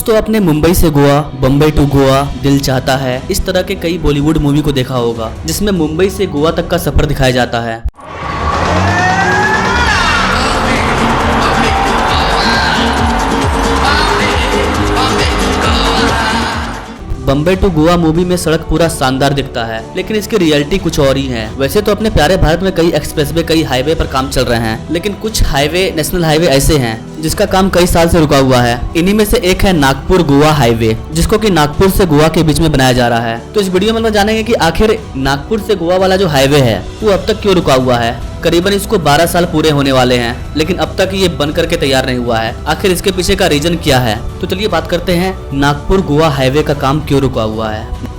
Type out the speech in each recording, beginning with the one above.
दोस्तों, आपने मुंबई से गोवा, बम्बई टू गोवा, दिल चाहता है, इस तरह के कई बॉलीवुड मूवी को देखा होगा जिसमें मुंबई से गोवा तक का सफर दिखाया जाता है। बम्बई टू गोवा मूवी में सड़क पूरा शानदार दिखता है, लेकिन इसकी रियलिटी कुछ और ही है। वैसे तो अपने प्यारे भारत में कई एक्सप्रेसवे, कई हाईवे पर काम चल रहे हैं, लेकिन कुछ हाईवे, नेशनल हाईवे ऐसे हैं जिसका काम कई साल से रुका हुआ है। इन्हीं में से एक है नागपुर गोवा हाईवे, जिसको कि नागपुर से गोवा के बीच में बनाया जा रहा है। तो इस वीडियो में हम जानेंगे कि आखिर नागपुर से गोवा वाला जो हाईवे है वो अब तक क्यों रुका हुआ है। करीबन इसको 12 साल पूरे होने वाले हैं, लेकिन अब तक ये बन करके तैयार नहीं हुआ है। आखिर इसके पीछे का रीजन क्या है? तो चलिए बात करते हैं नागपुर गोवा हाईवे का काम क्यों रुका हुआ है।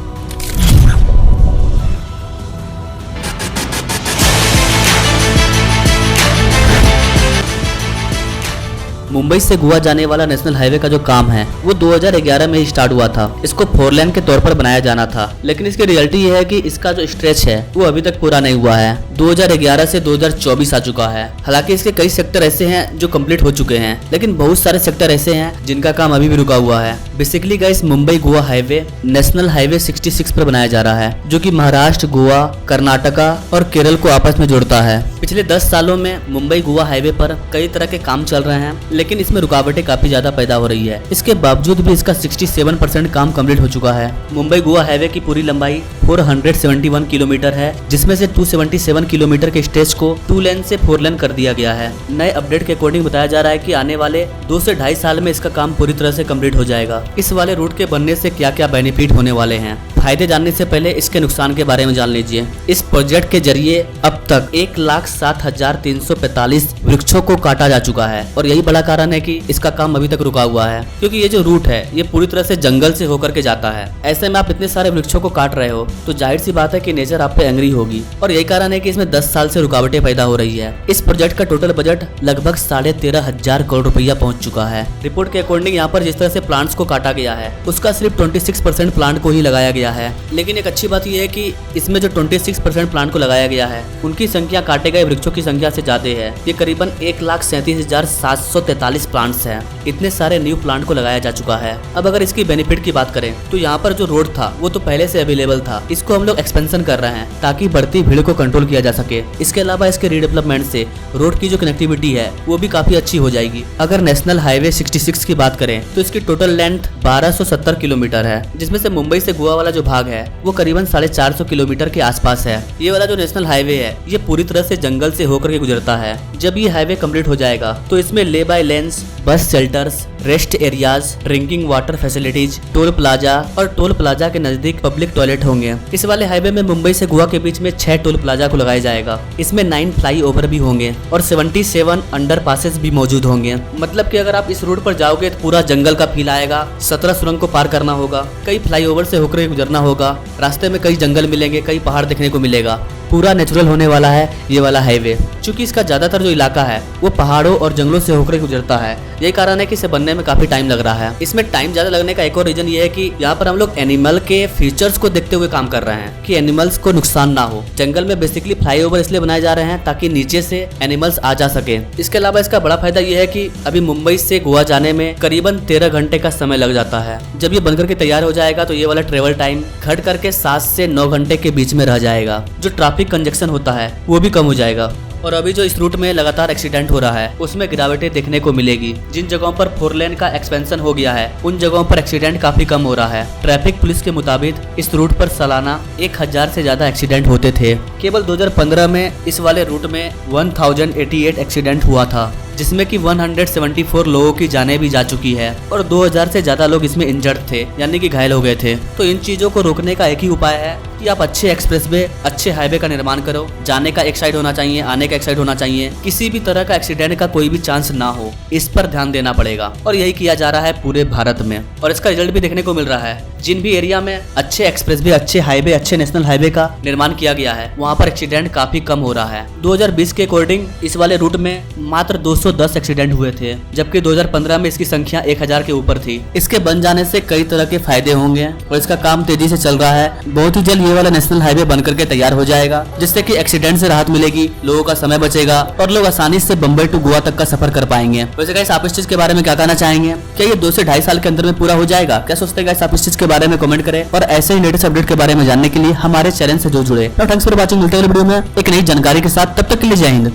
मुंबई से गोवा जाने वाला नेशनल हाईवे का जो काम है वो 2011 में ही स्टार्ट हुआ था। इसको 4 लेन के तौर पर बनाया जाना था, लेकिन इसकी रियलिटी ये है कि इसका जो स्ट्रेच है वो अभी तक पूरा नहीं हुआ है। 2011 से 2024 आ चुका है। हालांकि इसके कई सेक्टर ऐसे हैं जो कंप्लीट हो चुके हैं, लेकिन बहुत सारे सेक्टर ऐसे हैं जिनका काम अभी भी रुका हुआ है। Basically guys, Mumbai Goa highway national highway 66 पर बनाया जा रहा है, जो कि महाराष्ट्र, गोवा, कर्नाटका और केरल को आपस में जोड़ता है। पिछले 10 सालों में मुंबई गोवा हाईवे पर कई तरह के काम चल रहे हैं, लेकिन इसमें रुकावटें काफी ज्यादा पैदा हो रही है। इसके बावजूद भी इसका 67% काम कंप्लीट हो चुका है। मुंबई गोवा हाईवे की पूरी लंबाई 471 किलोमीटर है, जिसमें से 277 किलोमीटर के स्ट्रेच को 2 लेन से 4 लेन कर दिया गया है। नए अपडेट के अकॉर्डिंग बताया जा रहा है कि आने वाले 2 से 2.5 साल में इसका काम पूरी तरह से कंप्लीट हो जाएगा। इस वाले रूट के बनने से क्या क्या बेनिफिट होने वाले हैं, फायदे जानने से पहले इसके नुकसान के बारे में जान लीजिए। इस प्रोजेक्ट के जरिए अब तक 1,07,345 वृक्षों को काटा जा चुका है, और यही बड़ा कारण है कि इसका काम अभी तक रुका हुआ है, क्योंकि ये जो रूट है ये पूरी तरह से जंगल से होकर के जाता है। ऐसे में आप इतने सारे वृक्षों को काट रहे हो तो जाहिर सी बात है कि नेचर आप पे एंग्री होगी, और यही कारण है कि इसमें 10 साल से रुकावटें पैदा हो रही है। इस प्रोजेक्ट का टोटल बजट लगभग 13,500 करोड़ रुपया पहुंच चुका है। रिपोर्ट के अकॉर्डिंग यहाँ पर जिस तरह से प्लांट्स को काटा गया है उसका सिर्फ 26% प्लांट को ही लगाया गया है। लेकिन एक अच्छी बात यह है कि इसमें जो 26% प्लांट को लगाया गया है उनकी संख्या काटे गए वृक्षों की संख्या से ज्यादा है। ये करीबन 1,37,743 प्लांट्स हैं। इतने सारे न्यू प्लांट को लगाया जा चुका है। अब अगर इसकी बेनिफिट की बात करें तो यहाँ पर जो रोड था वो तो पहले से अवेलेबल था, इसको हम लोग एक्सपेंशन कर रहे हैं ताकि बढ़ती भीड़ को कंट्रोल किया जा सके। इसके अलावा इसके रीडेवलपमेंट से रोड की जो कनेक्टिविटी है वो भी काफी अच्छी हो जाएगी। अगर नेशनल हाईवे 66 की बात करें तो इसकी टोटल लेंथ 1270 किलोमीटर है, जिसमें से मुंबई से गोवा वाला जो भाग है वो करीबन 450 किलोमीटर के आसपास है। ये वाला जो नेशनल हाईवे है ये पूरी तरह से जंगल से होकर के गुजरता है। जब ये हाईवे कंप्लीट हो जाएगा तो इसमें ले बाय लेन्स, बस shelters, rest areas, drinking water facilities, toll plaza और टोल प्लाजा के नजदीक पब्लिक टॉयलेट होंगे। इस वाले हाईवे में मुंबई से गोवा के बीच में 6 टोल प्लाजा को लगाया जाएगा। इसमें 9 फ्लाईओवर भी होंगे और 77 अंडर पासेस भी मौजूद होंगे। मतलब कि अगर आप इस रूट पर जाओगे तो पूरा जंगल का फील आएगा। 17 सुरंग को पार करना होगा, कई फ्लाईओवर से होकर गुजरना होगा, रास्ते में कई जंगल मिलेंगे, कई पहाड़ देखने को मिलेगा। पूरा नेचुरल होने वाला है ये वाला हाईवे। चूंकि इसका ज्यादातर जो इलाका है वो पहाड़ों और जंगलों से होकर गुजरता है, यही कारण है कि इसे बनने में काफी टाइम लग रहा है। इसमें टाइम ज्यादा लगने का एक और रीजन ये है कि यहाँ पर हम लोग एनिमल के फीचर्स को देखते हुए काम कर रहे हैं कि एनिमल्स को नुकसान ना हो। जंगल में बेसिकली फ्लाईओवर इसलिए बनाए जा रहे हैं ताकि नीचे से एनिमल्स आ जा सके। इसके अलावा इसका बड़ा फायदा ये है कि अभी मुंबई से गोवा जाने में करीबन 13 घंटे का समय लग जाता है। जब ये बनकर के तैयार हो जाएगा तो ये वाला ट्रेवल टाइम घट करके 7 से 9 घंटे के बीच में रह जाएगा। जो ट्रैफिक कंजक्शन होता है वो भी कम हो जाएगा। और अभी जो इस रूट में लगातार एक्सीडेंट हो रहा है उसमें गिरावटें देखने को मिलेगी। जिन जगहों पर 4 लेन का एक्सपेंशन हो गया है उन जगहों पर एक्सीडेंट काफी कम हो रहा है। ट्रैफिक पुलिस के मुताबिक इस रूट पर सालाना 1000 से ज्यादा एक्सीडेंट होते थे। केवल 2015 में इस वाले रूट में 1088 एक्सीडेंट हुआ था, जिसमें कि 174 लोगों की जानें भी जा चुकी है और 2000 से ज्यादा लोग इसमें इंजर्ड थे, यानी कि घायल हो गए थे। तो इन चीजों को रोकने का एक ही उपाय है कि आप अच्छे एक्सप्रेसवे, अच्छे हाईवे का निर्माण करो। जाने का एक साइड होना चाहिए, आने का एक साइड होना चाहिए, किसी भी तरह का एक्सीडेंट का कोई भी चांस ना हो, इस पर ध्यान देना पड़ेगा। और यही किया जा रहा है पूरे भारत में, और इसका रिजल्ट भी देखने को मिल रहा है। जिन भी एरिया में अच्छे एक्सप्रेसवे, अच्छे हाईवे, अच्छे नेशनल हाईवे का निर्माण किया गया है वहाँ पर एक्सीडेंट काफी कम हो रहा है। 2020 के अकॉर्डिंग इस वाले रूट में मात्र 210 एक्सीडेंट हुए थे, जबकि 2015 में इसकी संख्या 1000 के ऊपर थी। इसके बन जाने से कई तरह के फायदे होंगे और इसका काम तेजी से चल रहा है। बहुत ही जल्द ये वाला नेशनल हाईवे बन करके तैयार हो जाएगा, जिससे कि एक्सीडेंट से राहत मिलेगी, लोगों का समय बचेगा और लोग आसानी से बम्बई टू गोवा तक का सफर कर पाएंगे। वैसे गाइस आप इस चीज के बारे में क्या कहना चाहेंगे? क्या ये 2 से 2.5 साल के अंदर में पूरा हो जाएगा? क्या सोचते हैं गाइस आप इस चीज के बारे में कमेंट करें और ऐसे ही लेटेस्ट अपडेट के बारे में जानने के लिए हमारे चैनल से जुड़े। Thanks for watching. मिलते हैं वीडियो में एक नई जानकारी के साथ, तब तक के लिए जय हिंद।